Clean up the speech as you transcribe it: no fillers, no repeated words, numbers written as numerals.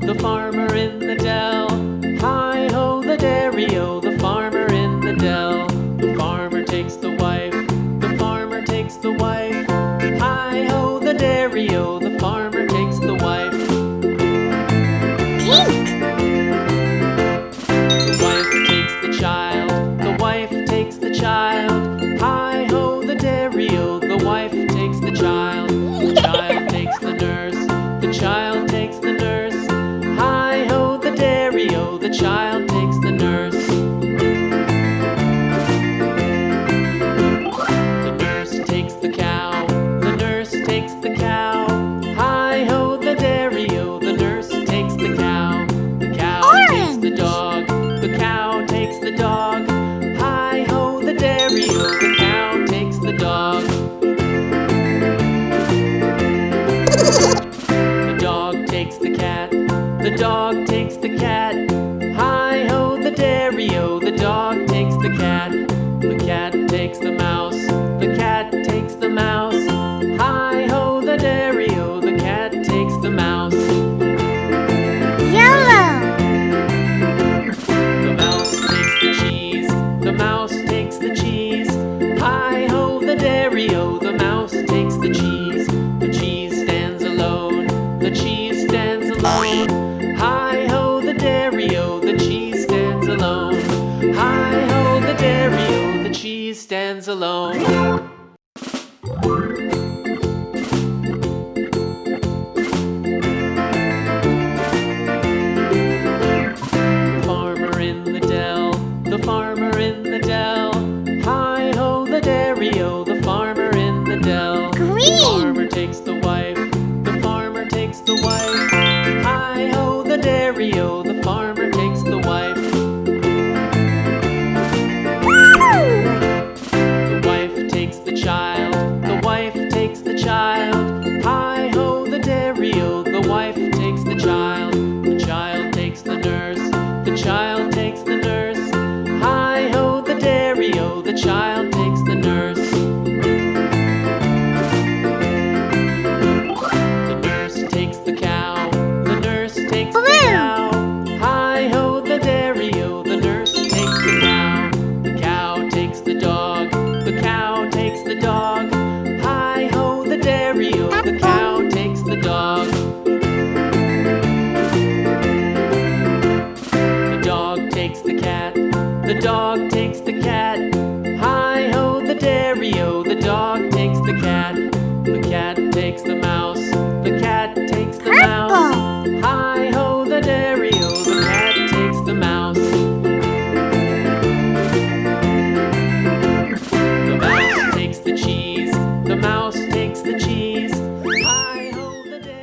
The farmer in the dell. Hi-ho, the dairy-o, the farmer in the dell. The farmer takes the wife, the farmer takes the wife. Hi-ho, the dairy-o, the farmer takes the wife. Pink! The wife takes the child, the wife takes the child. Hi-ho, the dairy-o, the wife takes the child. The child takes the nurse, the child takes the nurse. Hi-ho, the dairy-o, the child takes the nurse. The nurse takes the cow, the nurse takes the cow. Hi-ho, the dairy-o, the nurse takes the cow. The cow takes the dog, the cow takes the dog. Hi-ho, the dairy-o, the cow takes the dog. The dog takes the cat, the dog takes the cat. Hi-ho, the dairy-o, the dog takes the cat. The cat takes the mouse, the cat takes the mouse. Hi-ho, the dairy-o, the cat takes the mouse. Yellow! The mouse takes the cheese, the mouse takes the cheese. Hi-ho, the dairy-o, the mouse takes the cheese. The cheese stands alone, the cheese stands alone. Hi-ho, the dairy-o, the cheese stands alone. Hi-ho, the dairy-o, the cheese stands alone. The farmer in the dell, the farmer in the dell. Hi-ho, the dairy-o, the farmer in the dell. Green! The farmer takes the wife, the farmer takes the wife. Hi-ho, the dairy-o, the farmer takes the wife. The wife takes the child, the wife takes the child. Hi-ho, the dairy-o, the wife takes the child. The child takes the nurse, the child takes the nurse. Hi-ho, the dairy-o, the child takes the nurse. The nurse takes the cow, the nurse takes the cow. Hi-ho, the dairy-o, the nurse takes the cow. The cow takes the dog, the cow takes the dog. Hi-ho, the dairy-o, the cow takes the dog. The dog takes the cat, the dog takes the cat. Hi-ho, the dairy-o, the dog takes the cat. The cat takes the mouse, the cat takes the mouse. Hi-ho, the dairy-o,